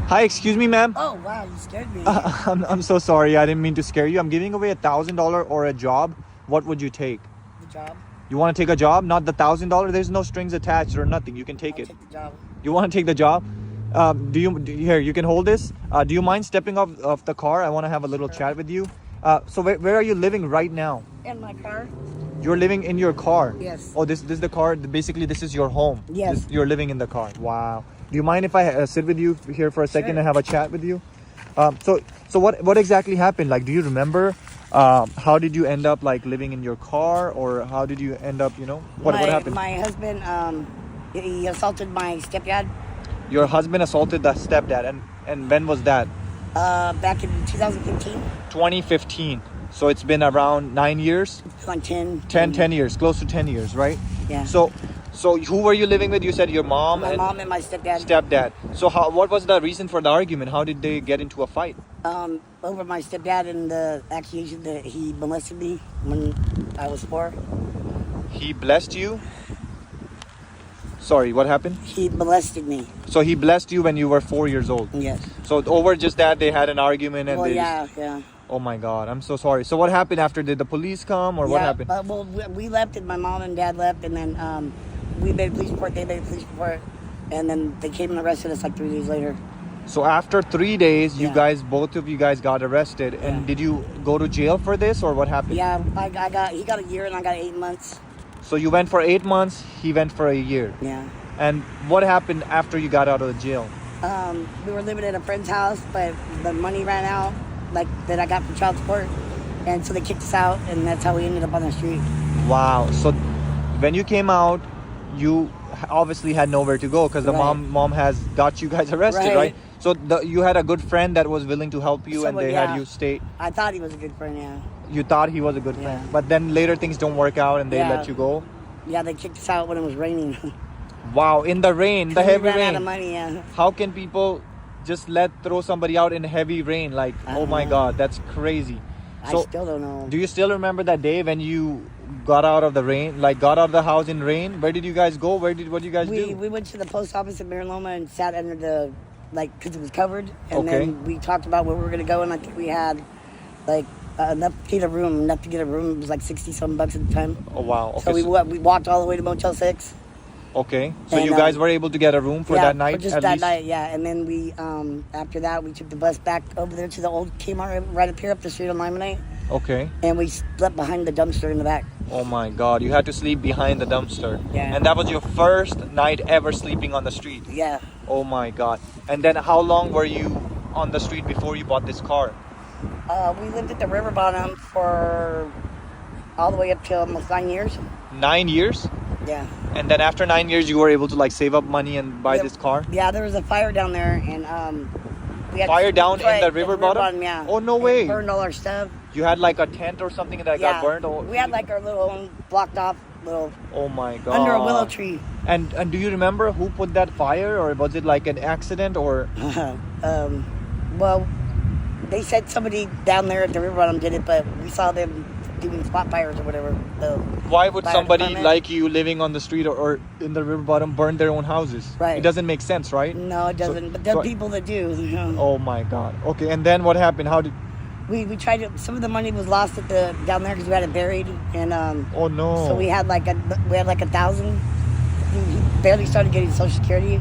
Hi, excuse me, ma'am. Oh, wow, you scared me. I'm so sorry. I didn't mean to scare you. I'm giving away $1,000 or a job. What would you take? The job. You want to take a job? Not the $1,000. There's no strings attached or nothing. You can take it. Take the job. You want to take the job? Here, you can hold this. Do you mind stepping off the car? I want to have a little chat with you. So where are you living right now? In my car. You're living in your car? Yes. Oh, this is the car. Basically, this is your home. Yes. You're living in the car. Wow. Do you mind if I sit with you here for a second Sure. and have a chat with you? So what exactly happened? Like, do you remember? How did you end up like living in your car, or how did you end up? What happened? My husband, he assaulted my stepdad. Your husband assaulted the stepdad, and when was that? Back in 2015. 2015. So it's been around 9 years. Like 10 years, close to 10 years, right? Yeah. So who were you living with? You said your mom. My mom and my stepdad. Stepdad. So what was the reason for the argument? How did they get into a fight? Over my stepdad and the accusation that he molested me when I was 4. He blessed you? Sorry, what happened? He molested me. So he blessed you when you were 4 years old? Yes. So over just that, they had an argument and Well, they yeah. Oh my God, I'm so sorry. So what happened after? Did the police come, or what happened? Well, we left, and my mom and dad left, and then we made a police report. They made a police report, and then they came and arrested us like 3 days later. So after 3 days, Yeah. both of you guys got arrested. Yeah. And did you go to jail for this, or what happened? Yeah, he got a year, and I got 8 months. So you went for 8 months, he went for a year. Yeah. And what happened after you got out of the jail? We were living at a friend's house, but the money ran out, like that I got from child support, and so they kicked us out, and that's how we ended up on the street. Wow. So when you came out, you obviously had nowhere to go because the Right. mom has got you guys arrested, right? Right. So you had a good friend that was willing to help you, and Someone, they yeah. had you stay. I thought he was a good friend, yeah. You thought he was a good friend, Yeah. but then later things don't work out, and they Yeah. let you go. Yeah, they kicked us out when it was raining. Wow, in the rain, the we heavy ran rain. out of money, yeah. How can people just throw somebody out in heavy rain? Like, I oh don't my know. God, that's crazy. I So, still don't know. do you still remember that day when you got out of the rain? Like, got out of the house in rain? Where did you guys go? What did you guys do? We went to the post office in Marin Loma and sat under the, because it was covered. And Okay. then we talked about where we were going to go, and I think we had, like, enough to get a room. Enough to get a room. It was like 60-something bucks at the time. Oh wow. Okay. So we walked all the way to Motel 6. Okay. So And, you guys were able to get a room for yeah, that night? for just at that least? night, yeah. And then we, after that, we took the bus back over there to the old Kmart right up here up the street on Limonite. Okay. And we slept behind the dumpster in the back. Oh my God. You had to sleep behind the dumpster. Yeah. And that was your first night ever sleeping on the street. Yeah. Oh my God. And then how long were you on the street before you bought this car? We lived at the river bottom for all the way up to almost 9 years. 9 years? Yeah. And then after 9 years, you were able to save up money and buy this car? Yeah, there was a fire down there, and we had Fire down in right, the river bottom? Yeah. Oh, no It way. burned all our stuff. You had like a tent or something that Yeah. got burned? Or... We had like our little own blocked off little Oh my God. under a willow tree. And do you remember who put that fire, or was it like an accident, or? Well, they said somebody down there at the river bottom did it, but we saw them doing spot fires or whatever. Why would fire somebody department. like you living on the street or in the river bottom burn their own houses? Right. It doesn't make sense, right? No, it doesn't. But there are so- people that do. You know. Oh my God. Okay, and then what happened? How did? We tried to. Some of the money was lost at the down there because we had it buried, and Oh no. so we had like $1,000. He barely started getting Social Security,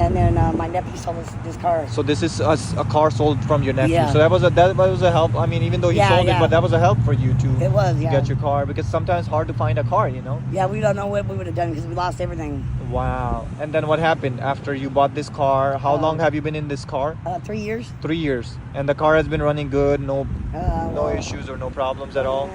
and then my nephew sold us this car. So this is a car sold from your nephew. Yeah. So that was a help. I mean, even though he Yeah, sold it, yeah. but that was a help for you to It was, yeah. get your car, because sometimes hard to find a car, you know. Yeah, we don't know what we would have done because we lost everything. Wow. And then what happened after you bought this car? How long have you been in this car? 3 years. 3 years. And the car has been running good. No Well, issues or no problems at all.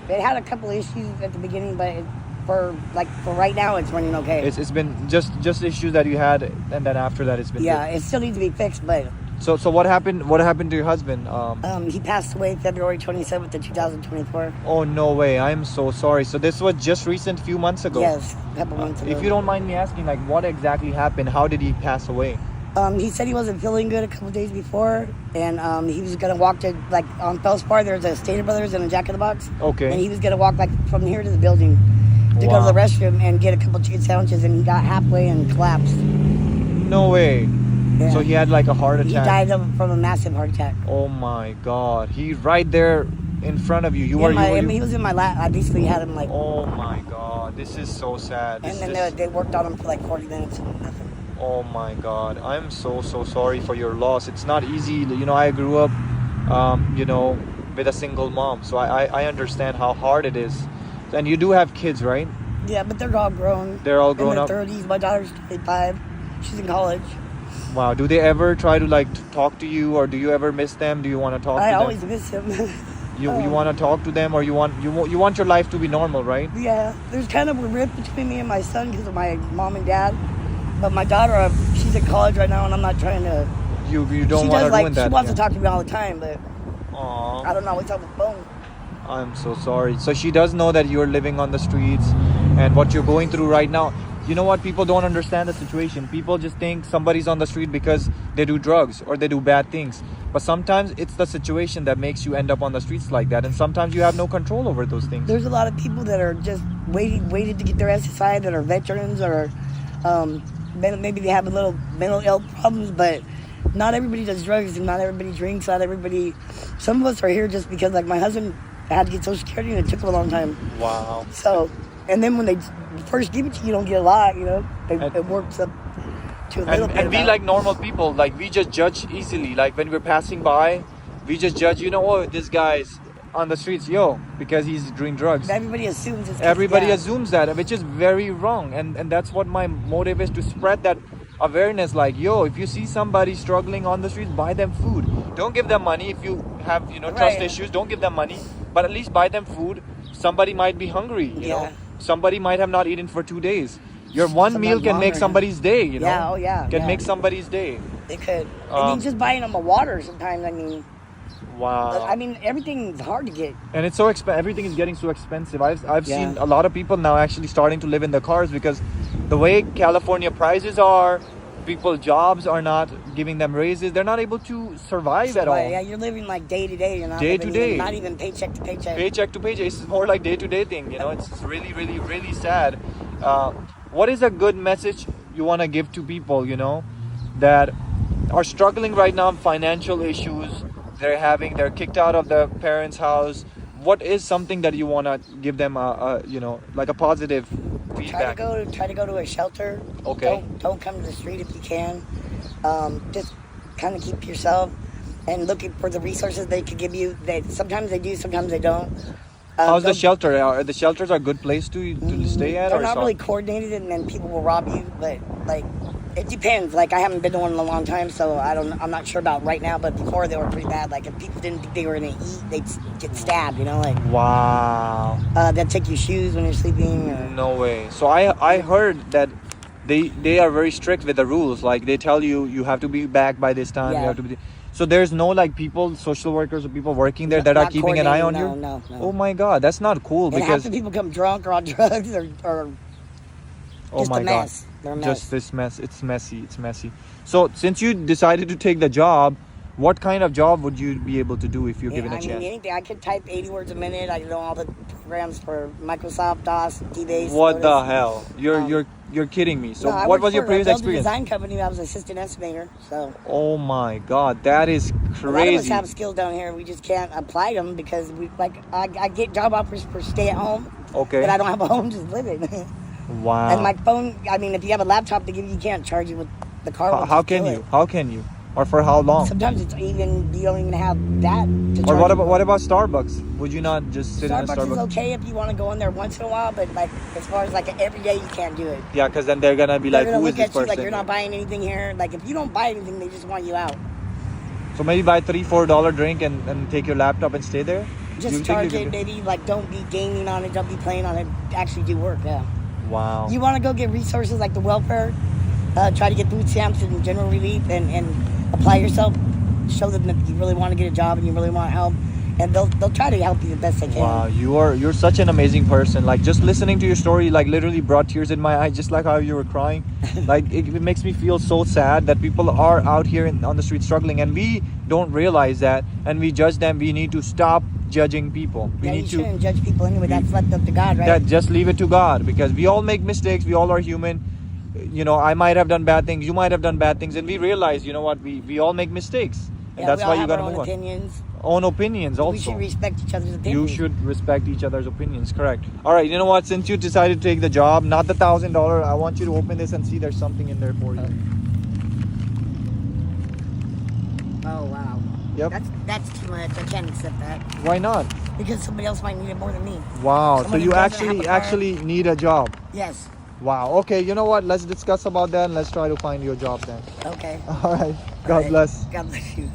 It had a couple of issues at the beginning, but for right now, it's running okay. It's been just issues that you had, and then after that it's been Yeah, it still needs to be fixed, but good. So what happened? What happened to your husband? he passed away February 27th of 2024. Oh no way! I'm so sorry. So this was just recent, few months ago. Yes, a couple months ago. If you don't mind me asking, like, what exactly happened? How did he pass away? He said he wasn't feeling good a couple days before, and he was gonna walk to on Felspar. There's a Stater Brothers and a Jack in the Box. Okay. And he was gonna walk from here to the building to go to Wow. the restroom and get a couple chicken sandwiches, and he got halfway and collapsed. No way. Yeah. So he had like a heart attack. He died from a massive heart attack. Oh my God! He right there in front of you. He was in my lap. I basically had him like. Oh my God! This is so sad. And then they worked on him for like 40 minutes and nothing. Oh my God! I'm so sorry for your loss. It's not easy. You know, I grew up, with a single mom, so I understand how hard it is. And you do have kids, right? Yeah, but they're all grown. They're all grown in up. their 30s. My daughter's 25. She's in college. Wow. Do they ever try to like talk to you, or do you ever miss them? Do you want to talk to them? I always miss him. You want to talk to them, or you want your life to be normal, right? Yeah, there's kind of a rift between me and my son because of my mom and dad. But my daughter, she's in college right now, and I'm not trying to. You don't want to ruin that. She wants to talk to me all the time, but Aww. I don't always have the phone. I'm so sorry. So she does know that you're living on the streets and what you're going through right now. You know what? People don't understand the situation. People just think somebody's on the street because they do drugs or they do bad things. But sometimes it's the situation that makes you end up on the streets like that. And sometimes you have no control over those things. There's a lot of people that are just waiting to get their SSI that are veterans or maybe they have a little mental health problems, but not everybody does drugs and not everybody drinks. Not everybody. Some of us are here just because, like, my husband had to get Social Security and it took him a long time. Wow. So, and then when they first give it to you, you don't get a lot, you know? It works up to a little bit. And we, like normal people, like, we just judge easily. Like, when we're passing by, we just judge, oh, this guy's on the streets, because he's doing drugs. Everybody assumes it's Everybody assumes that, which is very wrong. And that's what my motive is, to spread that awareness. Like, if you see somebody struggling on the streets, buy them food. Don't give them money. If you have, trust issues, don't give them money. But at least buy them food. Somebody might be hungry, you know. Somebody might have not eaten for 2 days. Your one meal can make somebody's day, you know. Yeah, oh yeah. Can make somebody's day. It could. Just buying them a water sometimes, I mean. Wow. I mean, everything's hard to get. And it's so everything is getting so expensive. I've seen a lot of people now actually starting to live in their cars because the way California prices are, people's jobs are not giving them raises. They're not able to survive at all. Yeah, you're living like day to day. You're not day to day. Not even paycheck to paycheck. Paycheck to paycheck. It's more like day to day thing. It's really, really, really sad. What is a good message you want to give to people, that are struggling right now in financial issues? They're kicked out of their parents' house. What is something that you want to give them like a positive feedback? Try to go to a shelter. Okay. Don't come to the street if you can. Just kind of keep yourself and looking for the resources they could give you. Sometimes they do, sometimes they don't. How's the shelter? Are the shelters a good place to stay at? They're not really coordinated, and then people will rob you. But like, it depends. Like, I haven't been to one in a long time, so I'm not sure about right now. But before, they were pretty bad. Like, if people didn't think they were gonna eat, they'd get stabbed. Like. Wow. They'd take your shoes when you're sleeping. No way. So I heard that they are very strict with the rules. Like, they tell you have to be back by this time. Yeah. You have to be. So there's no like people, social workers or people working there that are keeping an eye on you? No. Oh my God, that's not cool. And because half the people come drunk or on drugs or just a mess. They're a mess. Just this mess. It's messy. So since you decided to take the job, what kind of job would you be able to do if you're given a chance? Anything. I could type 80 words a minute. I know all the programs for Microsoft, DOS, DBase. What the hell? You're kidding me. So no, what was your previous experience? Design company. I was assistant estimator. So. Oh my God, that is crazy. A lot of us have skills down here. We just can't apply them because I get job offers for stay at home. Okay. But I don't have a home to live in. Wow. And my phone. I mean, if you have a laptop, you can't charge it with the car. How can you? How can you? Or for how long? Sometimes you don't even have that. Or what about Starbucks? Would you not just sit in a Starbucks? Starbucks is okay if you want to go in there once in a while, but like as far as like every day, you can't do it. Yeah, because then they're gonna be like, who is this person? Like you're not buying anything here. Like if you don't buy anything, they just want you out. So maybe buy $3-4 drink and take your laptop and stay there. Just charge it, maybe. Like don't be gaming on it, don't be playing on it. Actually do work. Yeah. Wow. You want to go get resources like the welfare, try to get food stamps and general relief, and apply yourself. Show them that you really want to get a job and you really want help, and they'll try to help you the best they can. Wow, you're such an amazing person. Like just listening to your story, like literally brought tears in my eyes, just like how you were crying. Like it makes me feel so sad that people are out here on the street struggling, and we don't realize that, and we judge them. We need to stop judging people. You shouldn't judge people anyway. That's left up to God, right? Just leave it to God, because we all make mistakes. We all are human. you know, I might have done bad things, you might have done bad things, and we realize, you know what, we all make mistakes, and Yeah, that's we all why you have gotta our own move on. opinions. Own opinions also. We should respect each other's opinions. You should respect each other's opinions, correct. All right, you know what, since you decided to take the job, not the $1,000, I want you to open this and see there's something in there for you. Oh wow. Yep. That's too much. I can't accept that Why not? because somebody else might need it more than me. Wow, so Someone who you doesn't have a car. actually need a job. Yes. Wow. Okay, you know what, let's discuss about that and let's try to find your job then. Okay. All right, All God right. bless. God bless you.